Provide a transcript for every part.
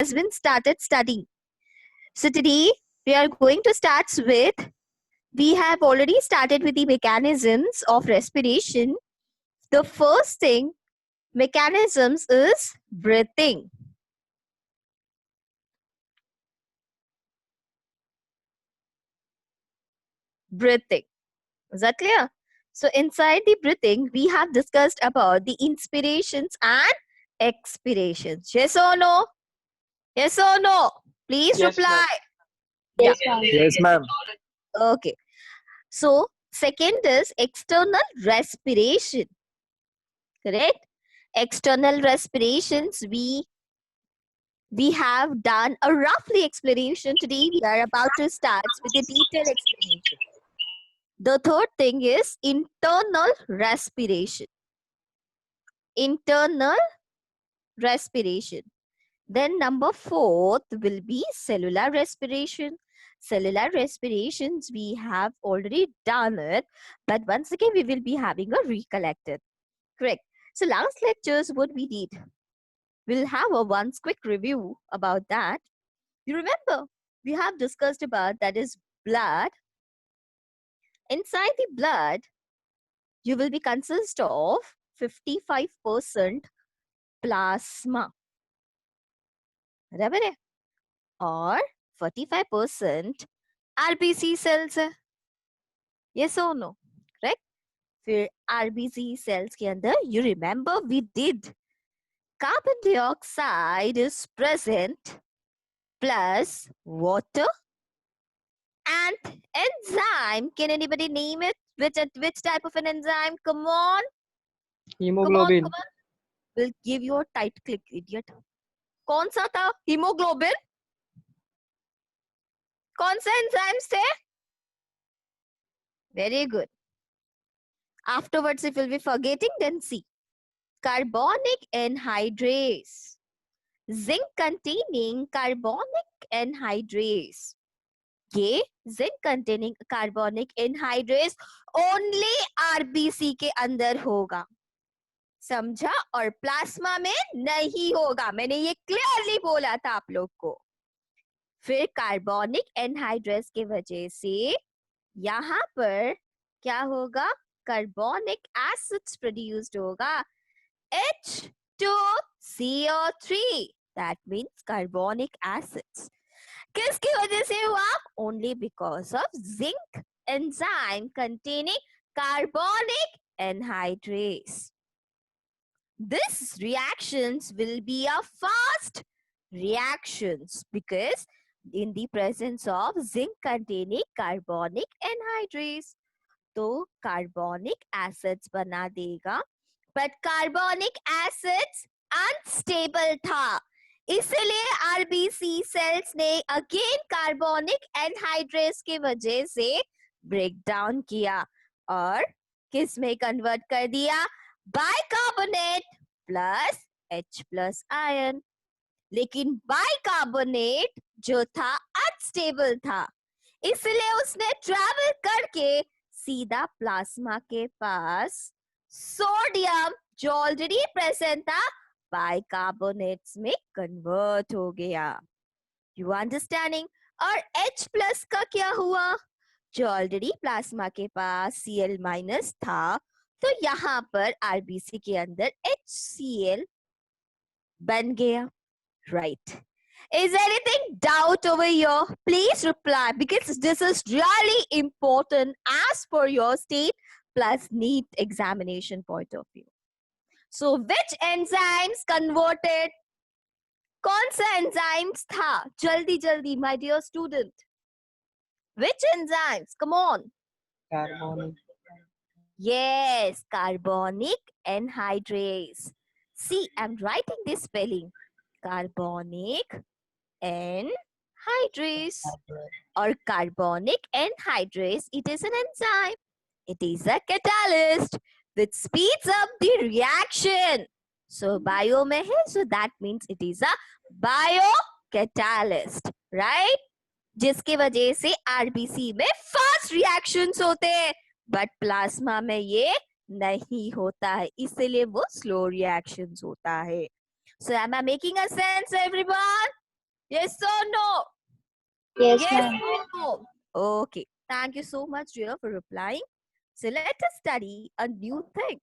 has been started studying. So today we are going to start with, we have already started with the mechanisms of respiration. The first thing, mechanisms is breathing. Breathing. Is that clear? So inside the breathing, we have discussed about the inspirations and expirations. Yes or no? Yes or no? Please Yes, ma'am. reply. Yeah. Yes, ma'am. Okay. So second is external respiration. Correct? External respirations, we have done a roughly explanation. Today we are about to start with a detailed explanation. The third thing is internal respiration. Internal respiration. Then number fourth will be cellular respiration. Cellular respirations, we have already done it, but once again we will be having a recollected. Correct. So last lectures, what we did, we'll have a once quick review about that. You remember, we have discussed about that is blood. Inside the blood, you will be consist of 55% plasma. बराबर है? और 45% RBC cells है. Yes or no? Correct? फिर RBC cells के अंदर, you remember we did carbon dioxide is present plus water and enzyme. Can anybody name it? Which type of an enzyme? Come on. Hemoglobin. Come on. We'll give you a tight click, idiot. कौन सा था? Hemoglobin. कौन सा enzymes थे? Very good. Afterwards, if you'll be forgetting, then see. Carbonic anhydrase. Zinc containing carbonic anhydrase. ये zinc containing carbonic anhydrase only RBC के अंदर होगा, समझा? और प्लाज्मा में नहीं होगा. मैंने ये क्लियरली बोला था आप लोग को. फिर कार्बोनिक एनहाइड्रेस के वजह से यहाँ पर क्या होगा? कार्बोनिक एसिड्स प्रोड्यूस्ड होगा, H2CO3. That means carbonic acids. किसकी वजह से हुआ? Only because of zinc enzyme containing carbonic anhydrase. These reactions will be a fast reactions because in the presence of zinc containing carbonic anhydrase. तो carbonic acids बना देगा, but carbonic acids unstable था, इसलिए RBC sales ने again carbonic anhydrase की वजह से break down किया और किस में कन्वर्ट कर दिया? Bicarbonate plus H plus ion. लेकिन बाइकार्बोनेट जो था अनस्टेबल था, इसलिए उसने ट्रैवल करके सीधा प्लाज्मा के पास सोडियम जो ऑलरेडी प्रेजेंट था बाइकार्बोनेट्स में कन्वर्ट हो गया. You understanding? और H प्लस का क्या हुआ? जो ऑलरेडी प्लाज्मा के पास Cl माइनस था, तो यहाँ पर आरबीसी के अंदर HCl बन गया. Right. Is there anything doubt over here? Please reply because this is really important as per your state plus NEET examination point of view. So which enzymes converted? कौन सा enzymes था? जल्दी जल्दी my dear student. Which enzymes? Come on. Carbonic. Yes, carbonic anhydrase. See, I'm writing this spelling. Carbonic anhydrase or carbonic anhydrase. It is an enzyme. It is a catalyst which speeds up the reaction. So bio में है, so that means it is a biocatalyst, right? जिसके वजह से RBC में fast reactions होते हैं, but plasma में ये नहीं होता है, इसलिए वो स्लो रिएक्शंस होता है. So am I making a sense, everyone? Yes or no? Yes, Yes ma'am. or no? Okay. Thank you so much, Ria, for replying. So let us study a new thing.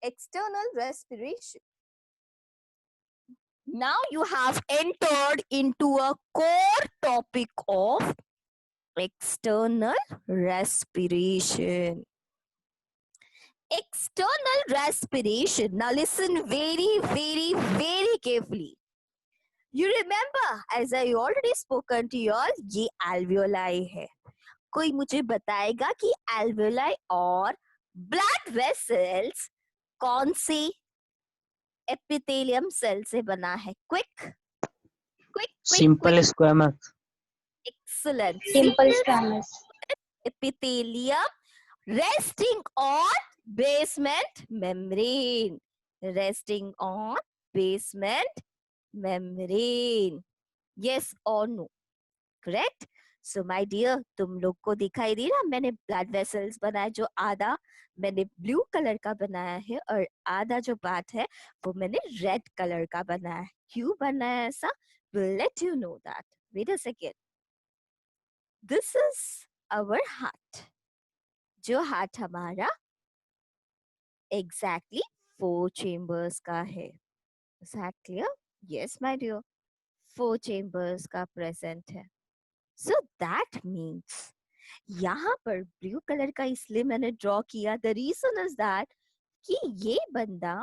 External respiration. Now you have entered into a core topic of external respiration. External respiration. Now listen very, very, very carefully. You remember, as I already spoken to you all, ये alveoli है. कोई मुझे बताएगा कि alveoli और blood vessels कौन से epithelium cell से बना है? Quick. Simple squamous. Excellent. Simple squamous. Epithelium resting on basement membrane. Resting on basement membrane. Yes or no? Correct? So my dear, तुम लोग को दिखाई दे रहा मैंने blood vessels बनाया जो आधा मैंने blue color का बनाया है और आधा जो पार्ट है वो मैंने red color का बनाया है. क्यों बनाया ऐसा? Will let you know that. Wait a second. This is our heart. जो हार्ट हमारा exactly 4 chambers का है. Is that clear? Yes, my dear. 4 chambers का present है. So that means यहाँ पर ब्लू कलर का इसलिए मैंने ड्रॉ किया. द रीजन इज दैट कि ये बंदा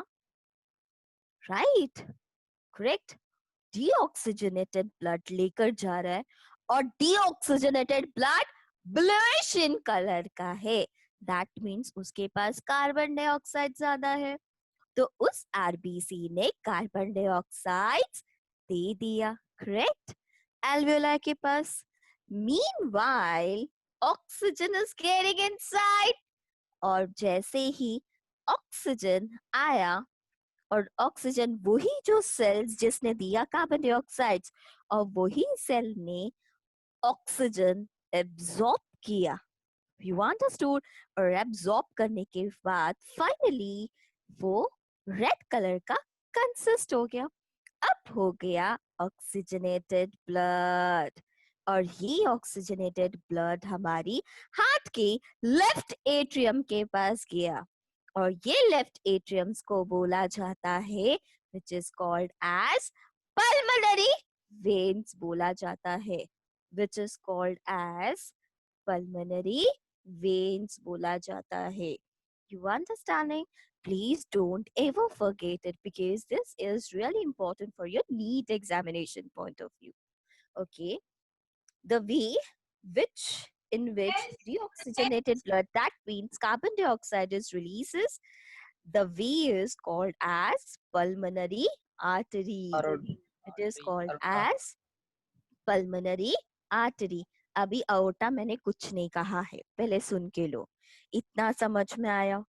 राइट करेक्ट डीऑक्सीजनेटेड ब्लड लेकर जा रहा है और deoxygenated blood bluish in colour का है. दैट मीन्स उसके पास कार्बन डाइऑक्साइड ज्यादा है तो उस आरबीसी ने कार्बन डाइऑक्साइड दे दिया. करेक्ट एल्वियोलाई के पास. Meanwhile oxygen is getting inside और जैसे ही ऑक्सीजन आया और ऑक्सीजन वही जो सेल्स जिसने दिया कार्बन डाइऑक्साइड और वही सेल ने ऑक्सीजन एब्जॉर्ब किया. You understood. और एब्जॉर्ब करने के बाद फाइनली वो रेड कलर का कंसिस्ट हो गया. अब हो गया ऑक्सीजनेटेड ब्लड और ये ऑक्सीजनेटेड ब्लड हमारी हार्ट के लेफ्ट एट्रियम के पास गया और ये लेफ्ट एट्रियम्स को बोला जाता है which is called as pulmonary veins बोला जाता है which is called as pulmonary veins बोला जाता है. You understanding? Please don't ever forget it because this is really important for your NEET examination point of view. Okay, the way in which deoxygenated blood, that means carbon dioxide, is releases, the way is called as pulmonary artery. It is called as pulmonary artery. अभी aorta मैंने कुछ नहीं कहा है, पहले सुन के लो. इतना समझ में आया?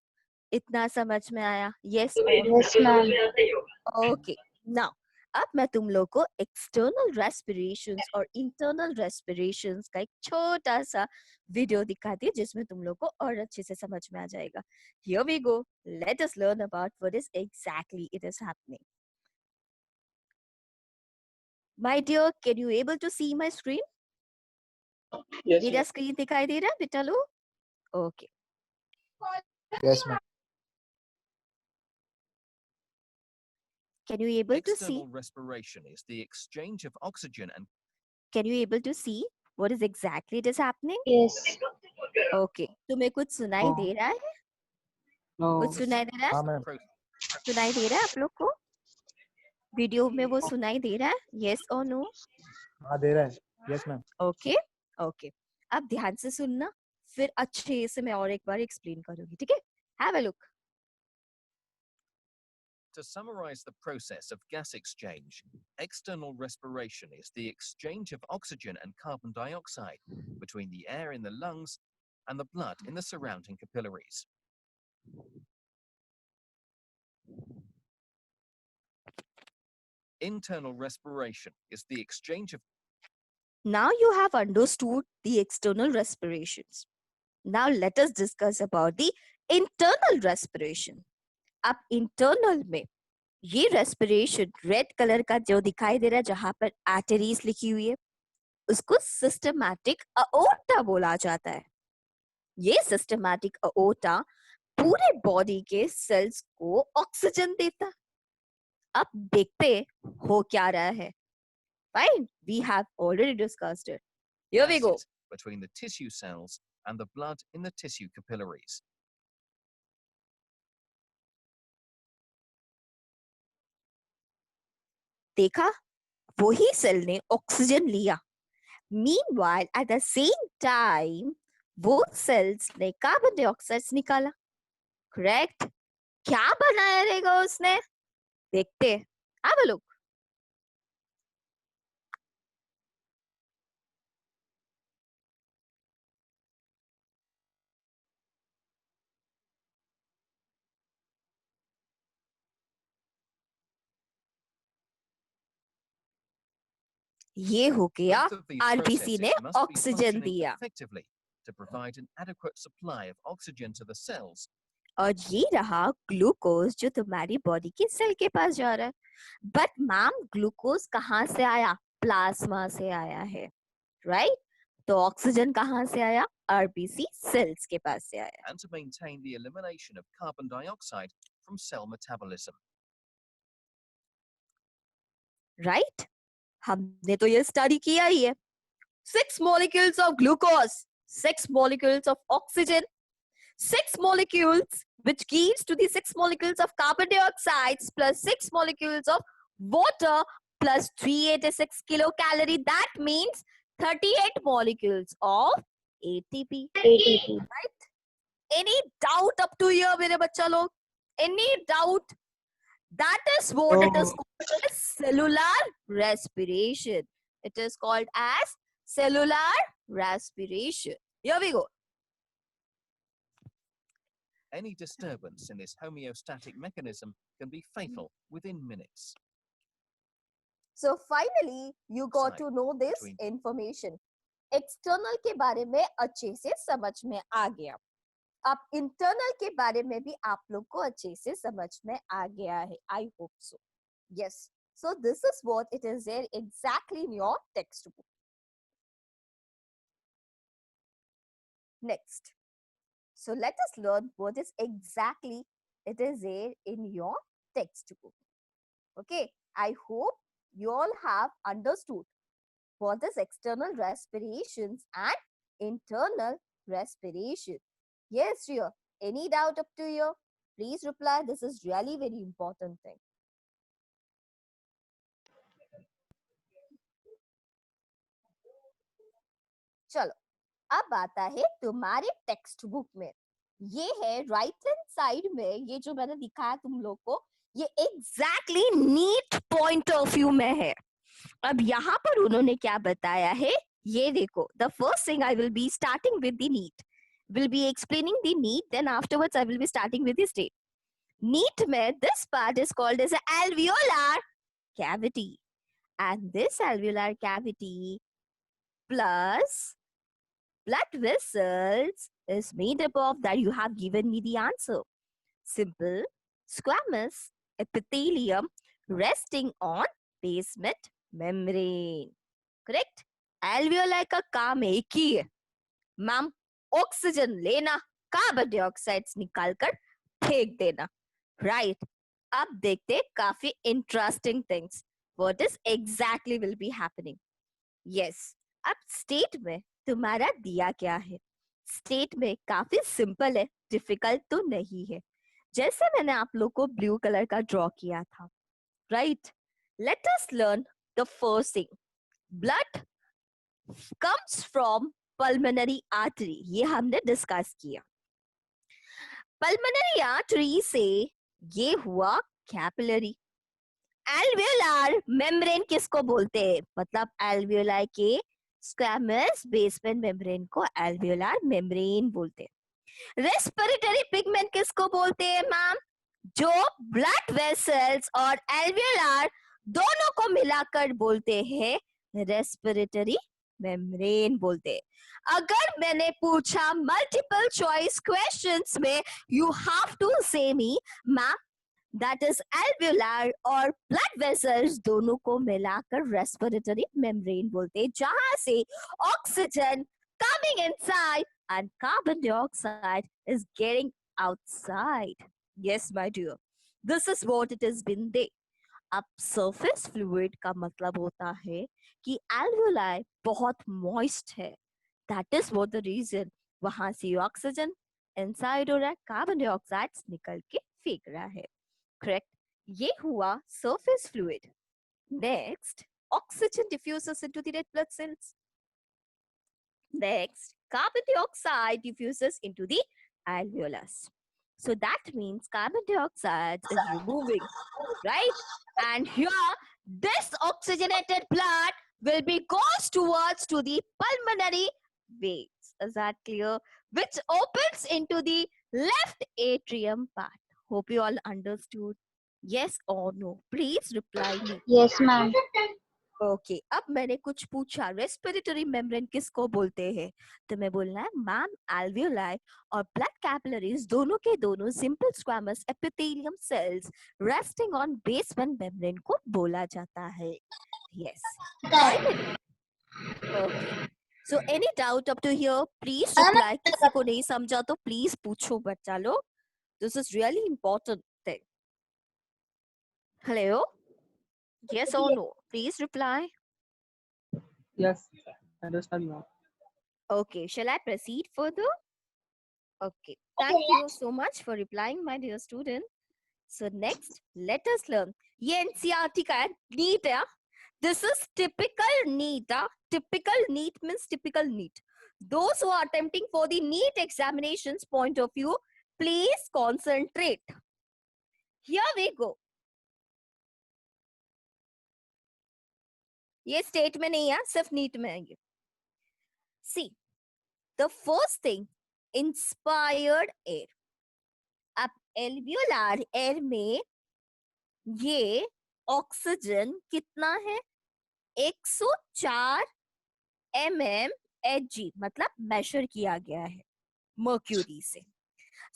इतना समझ में आया? Yes or no? Yes, ma'am. Okay. Now, अब मैं तुम लोग को एक्सटर्नल रेस्पिरेशंस और इंटरनल रेस्पिरेशंस का एक छोटा सा वीडियो दिखाती हूँ जिसमें तुम लोग को और अच्छे से समझ में आ जाएगा. Here we go. Let us learn about what is exactly it is happening. My dear, can you able to see my screen? Yes, मेरा स्क्रीन दिखाई दे रहा है बेटा लो? Okay. Yes, ma'am. Can you able to see? External respiration is the exchange of oxygen and Can you able to see what is exactly it is happening? Yes. Okay. तुम्हें कुछ सुनाई दे रहा है? No. कुछ सुनाई दे रहा है? हाँ मैम. सुनाई दे रहा है आप लोग को? वीडियो में वो सुनाई दे रहा है? Yes or no? हाँ दे रहा है. Yes ma'am. Okay. Okay. अब ध्यान से सुनना, फिर अच्छे से मैं और एक बार एक्सप्लेन करूंगी, ठीक है? Have a look. to summarize the process of gas exchange, external respiration is the exchange of oxygen and carbon dioxide between the air in the lungs and the blood in the surrounding capillaries. Internal respiration is the exchange of Now you have understood the external respirations. Now let us discuss about the internal respiration. अब internal में ये respiration red colour का जो दिखाई दे रहा है जहां पर आर्टरीज लिखी हुई है उसको सिस्टमैटिक अओर्टा बोला जाता है। ये सिस्टमैटिक अओर्टा पूरे बॉडी के सेल्स को ऑक्सीजन देता। अब देखते हो क्या रहा है। Fine, we have already discussed it. Here we go. Passage between the tissue cells and the blood in the tissue capillaries. देखा, वही सेल ने ऑक्सीजन लिया। Meanwhile, at the same time, वो सेल्स ने कार्बन डाइऑक्साइड निकाला। Correct? क्या बनाया रहेगा उसने? देखते। Have a look. ये हो गया Both of these आरबीसी ने processes must be oxygen functioning दिया effectively to provide an adequate supply of oxygen to the cells. और ये रहा ग्लूकोज जो तुम्हारी बॉडी के सेल के पास जा रहा है। बट मैम ग्लूकोज कहाँ से आया? प्लाज्मा से आया है, राइट? तो ऑक्सीजन कहाँ से आया? आरबीसी सेल्स के पास से आया। And to maintain the elimination of carbon dioxide from cell metabolism. Right? हमने तो ये स्टडी किया ही है। 6 molecules of glucose, 6 molecules of oxygen, 6 molecules which gives to the 6 molecules of carbon dioxide plus 6 molecules of water plus 386 kilocalorie. That means 38 molecules of ATP. ATP. Right? Any doubt up to here, मेरे बच्चा लोग? Any doubt? That is what it is called as cellular respiration. It is called as cellular respiration. Here we go. Any disturbance in this homeostatic mechanism can be fatal within minutes. So finally, you got to know this between- information. External के बारे में अच्छे से समझ में आ गया। अब internal के बारे में भी आप लोग को अच्छे से समझ में आ गया है। I hope so. Yes. So this is what it is there exactly in your textbook. Next. So let us learn what is exactly it is there in your textbook. Okay. I hope you all have understood what is external respirations and internal respiration. Yes, Shreya. Any doubt up to here? Please reply. This is really very important thing. चलो, अब आता है तुम्हारे text book में। ये है right hand side में, ये जो मैंने दिखाया तुम लोग को, ये exactly neat point of view में है। अब यहाँ पर उन्होंने क्या बताया है, ये देखो। The first thing I will be starting with the neat, will be explaining the neat, then afterwards I will be starting with the state. Neat में this part is called as alveolar cavity, and this alveolar cavity plus blood vessels is made up of that. You have given me the answer. Simple squamous epithelium resting on basement membrane. Correct? Alveoli का काम एक ही है, ma'am, oxygen लेना, carbon dioxide निकालकर फेंक देना। Right? अब देखते काफी interesting things, what is exactly will be happening. Yes, अब स्टेट में तुम्हारा दिया क्या है। स्टेट में काफी सिंपल है, डिफिकल्ट तो नहीं है। जैसे मैंने आप लोग को ब्लू कलर का ड्रॉ किया था, right? Let us learn the first thing. Blood comes from pulmonary artery, ये हमने डिस्कस किया। पल्मोनरी आर्टरी से ये हुआ कैपिलरी। एल्वियोलार मेम्ब्रेन किसको बोलते हैं? मतलब एल्वियोलाई के स्क्वैमस बेसमेंट मेम्ब्रेन को एल्वियोलार मेम्ब्रेन बोलते हैं। रेस्पिरेटरी पिगमेंट किसको बोलते हैं मैम? जो ब्लड वेसल्स और एल्वियोलार दोनों को मिलाकर बोलते हैं रेस्पिरेटरी मेम्ब्रेन बोलते हैं। अगर मैंने पूछा मल्टीपल चॉइस क्वेश्चंस में, यू हैव टू से मी मैम दैट इज एल्वियोलार और ब्लड वेसल्स दोनों को मिलाकर रेस्पिरेटरी मेम्ब्रेन बोलते हैं, जहां से oxygen coming inside and carbon dioxide is getting outside. Yes, my dear. This is what it has been there. अब surface fluid का मतलब होता है कि alveoli बहुत moist है. That is what the reason. वहां से ऑक्सीजन इनसाइड हो रहा है, कार्बन डाइऑक्साइड निकल के फेंक रहा है. करेक्ट. ये हुआ surface fluid. Next, oxygen diffuses into the red blood cells. Next, carbon dioxide diffuses into the alveolus. So that means carbon dioxide is removing, right? And here, this oxygenated blood will be goes towards to the pulmonary veins. Is that clear? Which opens into the left atrium part. Hope you all understood. Yes or no? Please reply me. Yes, ma'am. Okay अब मैंने कुछ पूछा respiratory membrane किसको बोलते हैं, तो मैं बोलना है मैम एल्वियोलाई और ब्लड कैपिलरीज दोनों के दोनों simple squamous epithelium cells resting on basement membrane को बोला जाता है. Yes. Okay. So any doubt up to here please reply. किसी को नहीं समझा तो प्लीज पूछो बच्चा लोग. This is really important thing. Hello. Yes or no? Please reply. Yes, understand, ma'am. Okay, shall I proceed further? Okay, thank you so much for replying, my dear student. So next, let us learn. ये NCERT का है, NEET है. This is typical NEET. Typical NEET means typical NEET. Those who are attempting for the NEET examinations point of view, please concentrate. Here we go. ये state में नहीं है, सिर्फ NEET में है ये. See the first thing inspired air. अब एल्वियोलार air में ये ऑक्सीजन कितना है 104 mmHg मतलब मेजर किया गया है मर्क्यूरी से.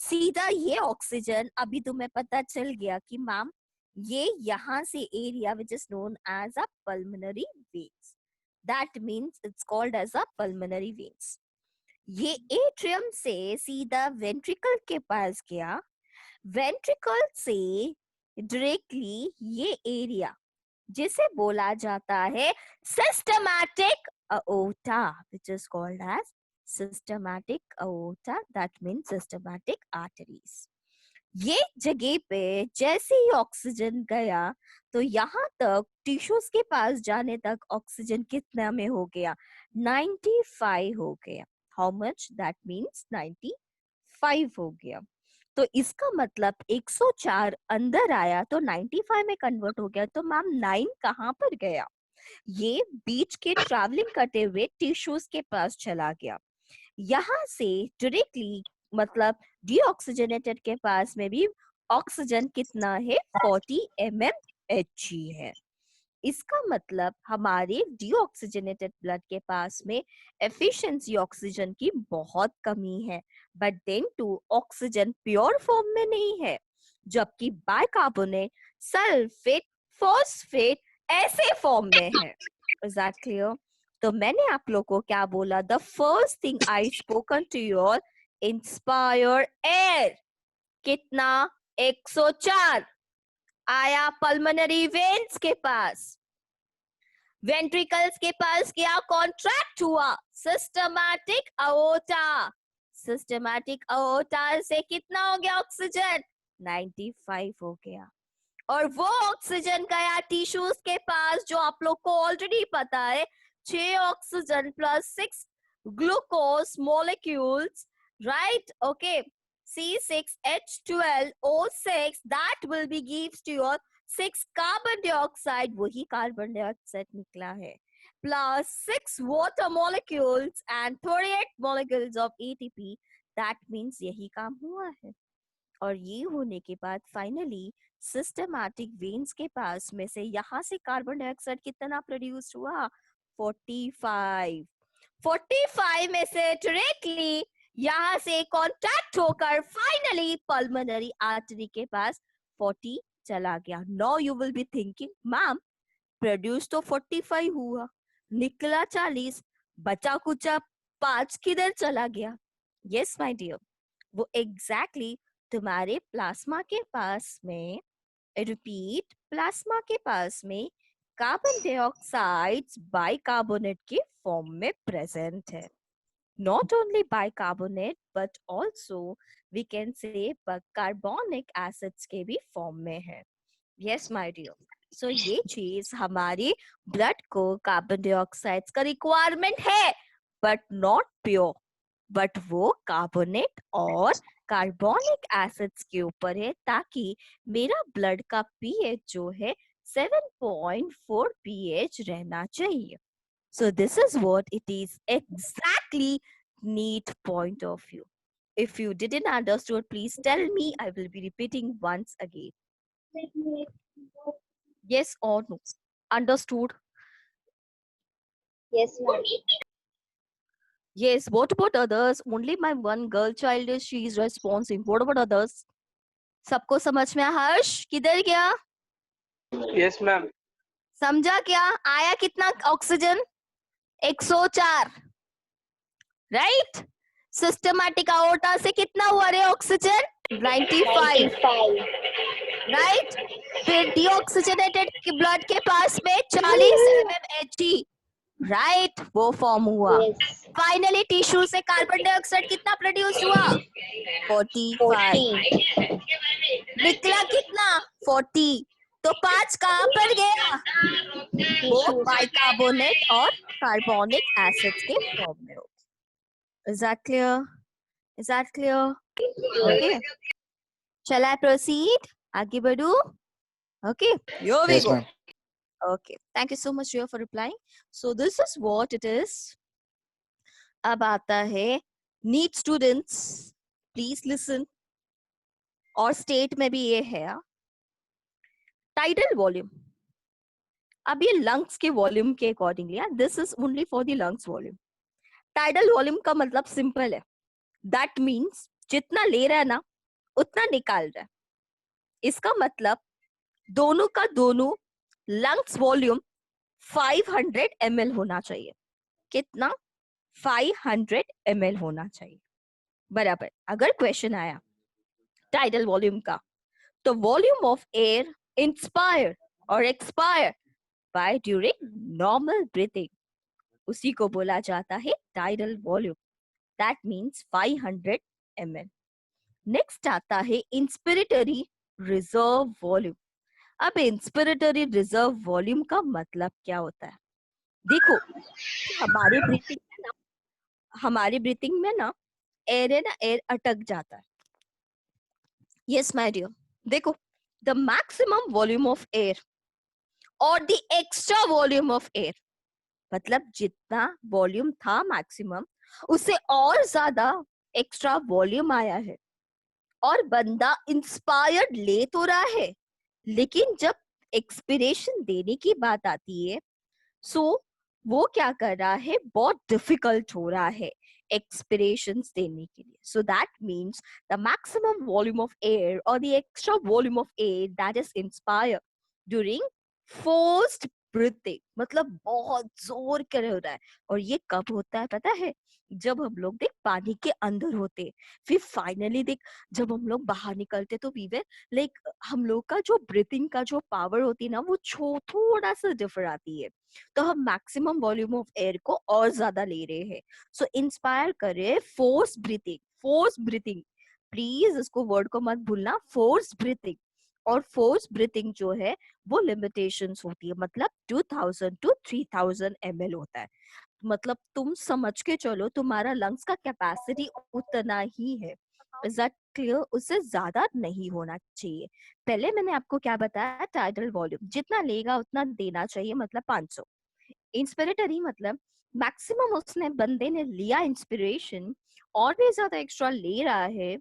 सीधा ये ऑक्सीजन अभी तुम्हें पता चल गया कि मैम ये यहाँ से area which is known as a pulmonary veins. That means it's called as a pulmonary veins. ये एट्रियम से सीधा वेंट्रिकल के पास गया. वेंट्रिकल से डायरेक्टली ये एरिया जिसे बोला जाता है systematic aorta which is called as systematic aorta. That means systematic arteries. ये जगह पे जैसे ही ऑक्सीजन गया तो यहाँ तक टिश्यूज के पास जाने तक ऑक्सीजन कितना में हो गया 95 हो गया. How much? दैट मीन्स 95 हो गया. तो इसका मतलब 104 अंदर आया तो 95 में कन्वर्ट हो गया. तो मैम 9 कहाँ पर गया? ये बीच के ट्रैवलिंग करते हुए टिश्यूज के पास चला गया. यहाँ से डायरेक्टली मतलब डीऑक्सीजनेटेड के पास में भी ऑक्सीजन कितना है 40 mmHg है. इसका मतलब हमारे डीऑक्सीजनेटेड ब्लड के पास में एफिशिएंसी ऑक्सीजन की बहुत कमी है. But then too oxygen pure form में नहीं है, जबकि बाइकार्बोनेट सल्फेट फॉस्फेट ऐसे फॉर्म में है. Is that clear? तो मैंने आप लोग को क्या बोला? The first thing I spoken to your inspire air कितना 104 आया पल्मोनरी वेन्स के पास. वेंट्रिकल्स के पास क्या कॉन्ट्रैक्ट हुआ? सिस्टमैटिक अओर्टा. सिस्टमैटिक अओर्टा से कितना हो गया ऑक्सीजन 95 हो गया. और वो ऑक्सीजन गया टिश्यूज के पास जो आप लोग को ऑलरेडी पता है 6 oxygen plus 6 glucose molecules, right? Okay, C6H12O6 that will be gives to your 6 carbon dioxide, वही carbon dioxide निकला है, plus 6 water molecules and 38 molecules of ATP. That means यही काम हुआ है. और ये होने के बाद फाइनली सिस्टमैटिक वेन्स के पास में से यहाँ से कार्बन डाइऑक्साइड कितना प्रोड्यूस हुआ 45. 45 में से डायरेक्टली यहाँ से कॉन्टैक्ट होकर फाइनली पल्मोनरी आर्टरी के पास 40 चला गया. Now you will be thinking, ma'am produce तो 45 हुआ, निकला 40, बचा कुचा 5 किधर चला गया? यस माय डियर, वो एग्जैक्टली तुम्हारे प्लाज्मा के पास में, रिपीट, प्लाज्मा के पास में कार्बन डाइऑक्साइड बाइकार्बोनेट के फॉर्म में प्रेजेंट है. Not only bicarbonate but also we can say carbonic acids के भी फॉर्म में है. Yes my dear. So ये चीज हमारी ब्लड को कार्बन डाइऑक्साइड का रिक्वायरमेंट है, बट नॉट प्योर, बट वो कार्बोनेट और कार्बोनिक एसिड्स के ऊपर है, ताकि मेरा ब्लड का पीएच जो है 7.4 pH रहना चाहिए. So this is what it is exactly need point of view. If you didn't understood, please tell me. I will be repeating once again. Yes or no? Understood? Yes, ma'am. Yes. What about others? Only my one girl child is she is responsive. What about others? सबको समझ में आया? हर्ष किधर गया? Yes, ma'am. समझा क्या? आया कितना ऑक्सीजन? 104. राइट? सिस्टमैटिक आयोटा से कितना हुआ रे ऑक्सीजन? 95. 95. राइट? फिर डीऑक्सीजनेटेड ब्लड के पास में 40 mmHg, राइट? वो फॉर्म हुआ. Yes. फाइनली टिश्यू से कार्बन डाइऑक्साइड कितना प्रोड्यूस हुआ? 45. 40. निकला कितना? 40. तो 5 कहाँ पर गया? वो Tissues. बाइकार्बोनेट और कार्बोनिक एसिड्स के फॉर्म में हो. Is that clear? Is that clear? Okay. Shall I proceed? आगे बढ़ू? Okay. Here we Yes, go. ma'am. Okay. Thank you so much, Ria, for replying. So this is what it is. अब आता है NEET students, please listen. और state में भी ये है टाइडल वॉल्यूम. अब ये लंग्स के वॉल्यूम के accordingly, this is only for the lungs volume. Tidal volume का मतलब सिंपल है, दैट मीन्स जितना ले रहा है ना उतना निकाल रहा है. इसका मतलब दोनों का दोनों लंग्स वॉल्यूम 500 ml होना चाहिए. कितना? 500 ml होना चाहिए. बराबर. अगर क्वेश्चन आया टाइडल वॉल्यूम का, तो वॉल्यूम ऑफ एयर इंस्पायर और expire by during normal breathing, उसी को बोला जाता है tidal volume. That means 500 ml. Next आता है इंस्पिरेटरी रिजर्व वॉल्यूम. अब इंस्पिरेटरी रिजर्व वॉल्यूम का मतलब क्या होता है? देखो, हमारी ब्रीथिंग में ना एयर है ना, एयर अटक जाता है. यस माय डियर, देखो, the maximum volume of air और the extra volume of air, मतलब जितना वॉल्यूम था मैक्सिमम, उससे और ज्यादा एक्स्ट्रा वॉल्यूम आया है, और बंदा इंस्पायर्ड ले तो रहा है, लेकिन जब एक्सपिरेशन देने की बात आती है, सो वो क्या कर रहा है, बहुत डिफिकल्ट हो रहा है एक्सपिरेशंस देने के लिए. So that means the maximum volume of air और the extra volume of air that is inspire during forced breathing, मतलब बहुत जोर कर हो रहा है. और ये कब होता है पता है? जब हम लोग देख पानी के अंदर होते, फिर फाइनली देख जब हम लोग बाहर निकलते, तो वी वर लाइक हम लोग का जो ब्रीथिंग का जो पावर होती है ना, वो थोड़ा सा डिफर आती है, तो हम मैक्सिमम वॉल्यूम ऑफ एयर को और ज्यादा ले रहे हैं. सो इंस्पायर करे फोर्स ब्रीथिंग, प्लीज इसको वर्ड को मत भूलना, फोर्स ब्रीथिंग. और फोर्स ब्रीथिंग जो है वो लिमिटेशंस होती है, मतलब 2000 to 3000 ml होता है. मतलब तुम समझ के चलो, तुम्हारा लंग्स का कैपेसिटी उतना ही है. Is that clear? उससे ज्यादा नहीं होना चाहिए. पहले मैंने आपको क्या बताया, टाइडल वॉल्यूम जितना लेगा उतना देना चाहिए, मतलब 500. इंस्पिरेटरी मतलब मैक्सिमम उसने बंदे ने लिया इंस्पिरेशन, और भी ज्यादा एक्स्ट्रा ले रहा है,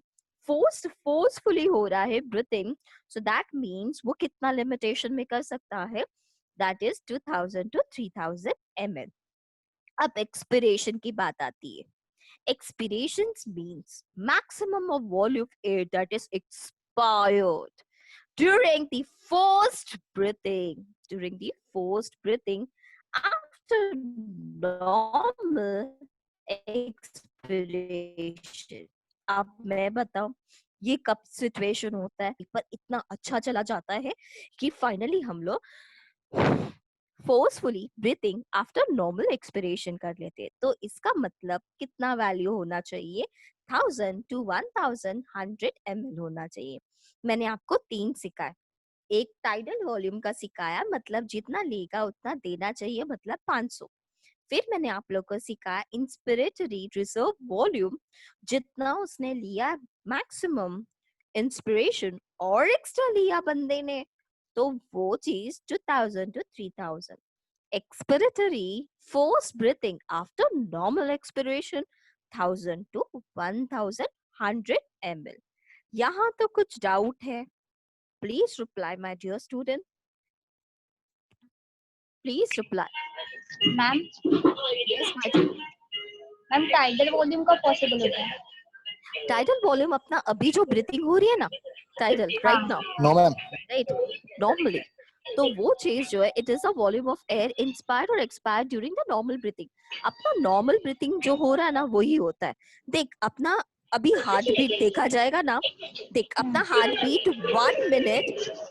फोर्सफुली हो रहा है ब्रीथिंग. सो दैट मीन्स वो कितना लिमिटेशन में कर सकता है, दैट इज 2000 to 3000 ml. अब एक्सपिरेशन की बात आती है. Expirations means maximum of volume of air that is expired during the forced breathing. During the forced breathing after normal expiration. अब मैं बताऊं ये कब सिचुएशन होता है पर इतना अच्छा चला जाता है कि फाइनली हम लोग forcefully breathing after normal expiration कर लेते हैं। तो इसका मतलब कितना वैल्यू होना चाहिए? 1000 to 1100 ml होना चाहिए। मैंने आपको 3 सिखाया। एक टाइडल वॉल्यूम का सिखाया, मतलब जितना लेगा उतना देना चाहिए, मतलब 500। फिर मैंने आप लोग को सिखाया इंस्पिरेटरी रिजर्व वॉल्यूम, जितना उसने लिया मैक्सिमम इंस्पिरेशन और एक्स्ट्रा लिया बंदे ने, तो वो चीज 2000 to 3000। Expiratory force breathing after normal expiration 1000 to 1100 ml। यहाँ तो कुछ डाउट है? Please reply my dear student, please reply. Ma'am yes my dear. Ma'am tidal volume कब पॉसिबल होता है? टाइडल वॉल्यूम अपना अभी जो ब्रीथिंग हो रही है ना, tidal right now, no ma'am. Right, normally, तो वो चीज जो है it is a volume of air inspired और expired during the normal breathing. अपना नॉर्मल ब्रीथिंग जो हो रहा है ना वही होता है। देख अपना अभी हार्ट बीट देखा जाएगा ना, देख अपना heart beat 1 minute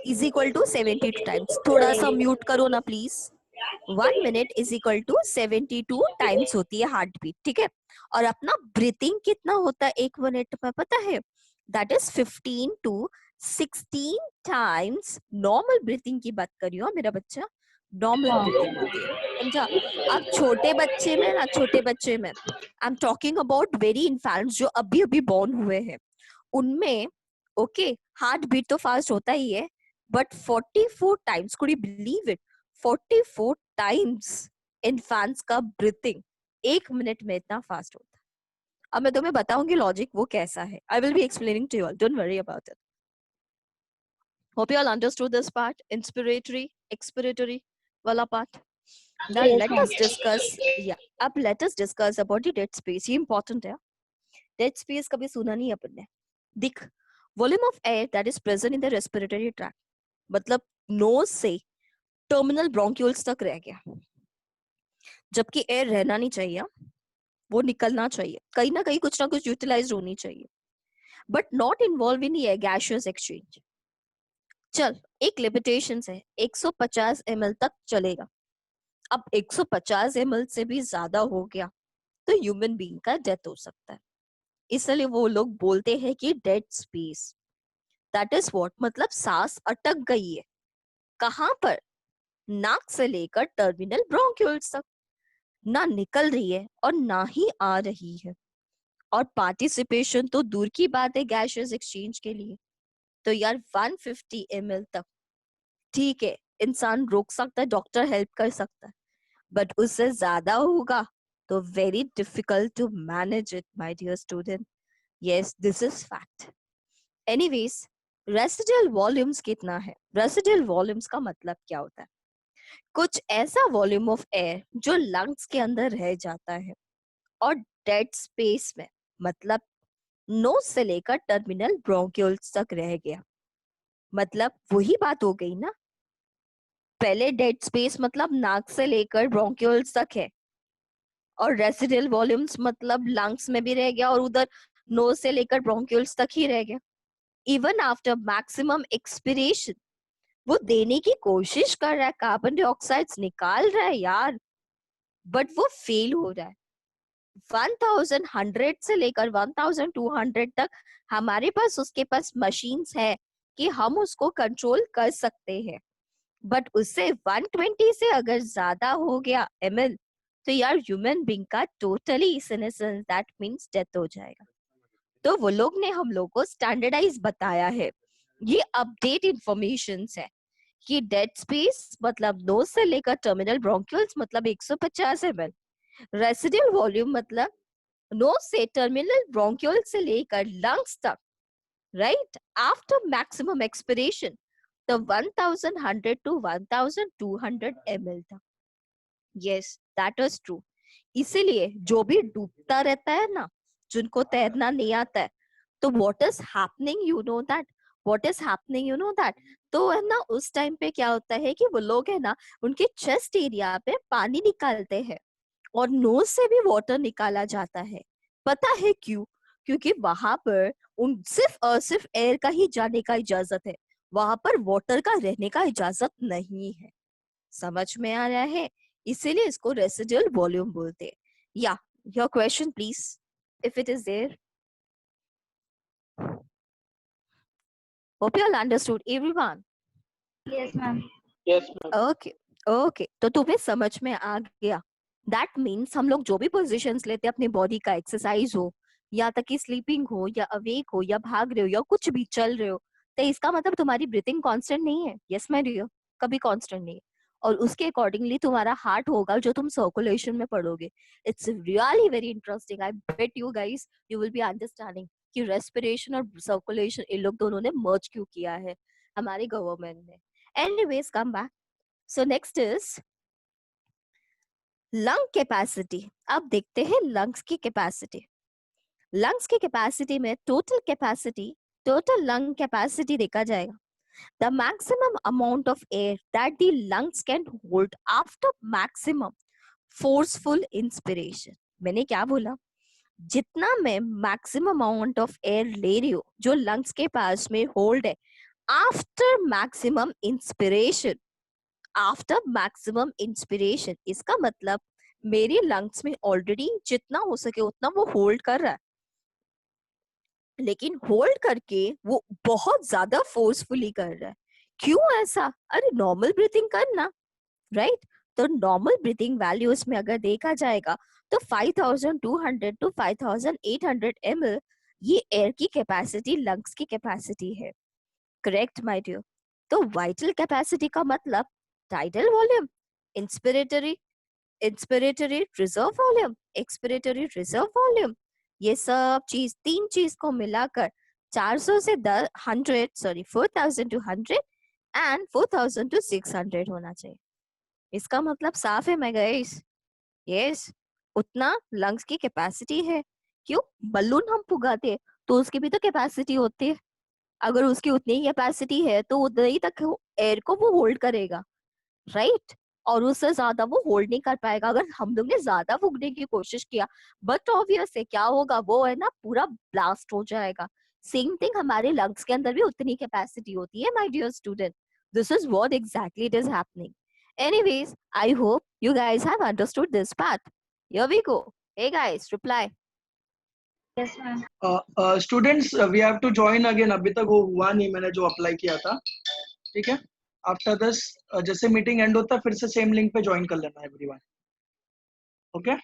is equal to 72 times. थोड़ा सा म्यूट करो ना please. 1 minute is equal to 72 times होती है हार्ट बीट, ठीक है। और अपना ब्रीथिंग कितना होता है 1 मिनट में पता है? That is 15 to 16 times normal breathing की बात कर रही हूँ मेरा बच्चा, नॉर्मल ब्रीथिंग होती है, समझा? अब छोटे बच्चे में ना, छोटे बच्चे में I am talking about very infants जो अभी अभी बॉर्न हुए हैं, उनमें ओके हार्ट बीट तो फास्ट होता ही है, but 44 times, could you believe it, 44 times infants का ब्रीथिंग 1 मिनट में इतना फास्ट होता है। अब मैं तुम्हें बताऊंगी लॉजिक वो कैसा है। I will be explaining to you all, don't worry about it. Hope you all understood this part, inspiratory expiratory वाला part. Now Yes, let ma'am. us discuss, yeah, अब let us discuss about the dead space। ये important है। Dead space कभी सुना नहीं अपन ने। दिख volume of air that is present in the respiratory tract, मतलब नोज से टर्मिनल ब्रोंक्यूल्स तक रह गया, जबकि एयर रहना नहीं चाहिए, वो निकलना चाहिए, कहीं ना कहीं कुछ ना कुछ यूटिलाइज होनी चाहिए, but not involve in gaseous exchange. चल एक लिमिटेशन है, 150 ml तक चलेगा। अब 150 ml से भी ज्यादा हो गया तो ह्यूमन बीइंग का डेथ हो सकता है। इसलिए वो लोग बोलते हैं कि dead space, that is what, मतलब सांस अटक गई है। कहां पर? नाक से लेकर टर्मिनल ब्रोंक्यूल्स तक, ना निकल रही है और ना ही आ रही है। और पार्टिसिपेशन तो दूर की बात है गैसियस एक्सचेंज के लिए। तो यार 150 ml तक ठीक है, इंसान रोक सकता है, डॉक्टर हेल्प कर सकता है, बट उससे ज्यादा होगा तो very difficult to manage it my dear student. Yes this is fact. Anyways residual volumes कितना है? रेसिडुअल वॉल्यूम्स का मतलब क्या होता है? कुछ ऐसा वॉल्यूम ऑफ एयर जो लंग्स के अंदर रह जाता है और डेड स्पेस में, मतलब नोज से लेकर टर्मिनल ब्रोंक्यूल्स तक रह गया। मतलब वही बात हो गई ना, पहले डेड स्पेस मतलब नाक से लेकर ब्रोंक्यूल्स तक है, और रेसिडुअल वॉल्यूम्स मतलब लंग्स में भी रह गया और उधर नोज से लेकर ब्रोंक्यूल्स तक ही रह गया। इवन आफ्टर मैक्सिमम एक्सपिरेशन वो देने की कोशिश कर रहा है, कार्बन डाइऑक्साइड्स निकाल रहा है यार, बट वो फेल हो रहा है। 1100 से लेकर 1200 तक हमारे पास उसके पास मशीन्स है कि हम उसको कंट्रोल कर सकते हैं, बट उससे 120 से अगर ज्यादा हो गया ml तो यार ह्यूमन बीइंग का totally senescence that means death हो जाएगा। तो वो लोग ने हम लोग को स्टैंडर्डाइज बताया है, ये अपडेट इंफॉर्मेशन है कि डेड स्पेस मतलब नोज से लेकर टर्मिनल ब्रोंक्यूल्स मतलब 150 ml, रेसिडुअल वॉल्यूम मतलब नोज से टर्मिनल ब्रोंक्यूल से लेकर लंग्स तक, राइट, आफ्टर मैक्सिमम एक्सपिरेशन तो 1100 to 1200 ml तक। Yes that is true. इसीलिए जो भी डूबता रहता है ना, जिनको तैरना नहीं आता है, तो what is happening, you know that what is happening, you know that? तो है ना उस टाइम पे क्या होता है कि वो लोग है ना उनके चेस्ट एरिया पे पानी निकालते हैं और नोज से भी वाटर निकाला जाता है। पता है क्यों? क्योंकि वहां पर उन सिर्फ और सिर्फ एयर का ही जाने का इजाजत है, वहां पर वाटर का रहने का इजाजत नहीं है। समझ में आ रहा है? इसीलिए इसको रेसिडुअल वॉल्यूम बोलते हैं। या your question please, if it is there. Hope you all understood everyone. Yes, ma'am. Yes, ma'am. Okay okay, तो तुम्हें समझ में आ गया। दैट मीन्स हम लोग जो भी पोजिशंस लेते हैं अपनी बॉडी का, एक्सरसाइज हो या तक कि स्लीपिंग हो या अवेक हो या भाग रहे हो या कुछ भी चल रहे हो, तो इसका मतलब तुम्हारी ब्रीथिंग कांस्टेंट नहीं है। यस माय डियर, कभी कांस्टेंट नहीं है। और उसके अकॉर्डिंगली तुम्हारा हार्ट होगा जो तुम सर्कुलेशन में पढ़ोगे। It's really very interesting. I bet you guys you will be understanding कि रेस्पिरेशन और सर्कुलेशन इन लोग दोनों ने मर्ज क्यों किया है हमारी गवर्नमेंट ने। Anyways come back. So next is lung capacity. अब देखते हैं lungs की capacity. Lungs की capacity में total lung capacity देखा जाएगा. The maximum amount of air that the lungs can hold after maximum forceful inspiration. मैंने क्या बोला? जितना मैं maximum amount of air ले रही हूँ जो lungs के पास में hold है after maximum inspiration, after maximum inspiration, इसका मतलब मेरी लंग्स में ऑलरेडी जितना हो सके उतना वो होल्ड कर रहा है, लेकिन होल्ड करके वो बहुत ज्यादा फोर्सफुली कर रहा है। क्यों ऐसा? अरे नॉर्मल ब्रीथिंग करना, राइट? तो नॉर्मल ब्रीथिंग वैल्यूज में अगर देखा जाएगा तो 5200 टू 5800 ml ये एयर की कैपेसिटी लंग्स की कैपेसिटी है। Correct my dear? तो वाइटल कैपेसिटी का मतलब tidal volume, inspiratory reserve volume, expiratory reserve volume, ये सब चीज तीन चीज को मिलाकर 400 से 4000 टू 100 एंड 4000 टू 600 होना चाहिए। इसका मतलब साफ है मैं गाइस? यस, उतना लंग्स की कैपेसिटी है। क्यों? बलून हम फुगाते हैं तो उसकी भी तो कैपेसिटी होती है। अगर उसकी उतनी ही कैपेसिटी है तो उतना ही तक एयर को वो होल्ड करेगा, राइट? और उससे ज्यादा वो होल्ड नहीं कर पाएगा अगर हम लोग ने ज्यादा फूकने की कोशिश किया। बट ऑब्वियस है क्या होगा, वो है ना पूरा ब्लास्ट हो जाएगा। सेम थिंग हमारे लंग्स के अंदर भी उतनी कैपेसिटी होती है my dear student. This is what exactly it is happening. Anyways I hope you guys have understood this part. Here we go. Hey guys reply. Yes, ma'am. Students we have to join again, अभी तक वो हुआ नहीं मैंने जो apply किया था, ठीक है? आफ्टर दिस जैसे मीटिंग एंड होता है फिर से सेम लिंक पे ज्वाइन कर लेना everyone, okay?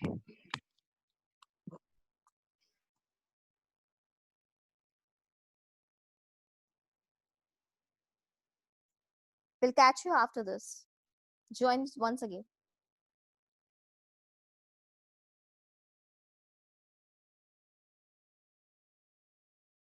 We'll catch you after this. Join once again.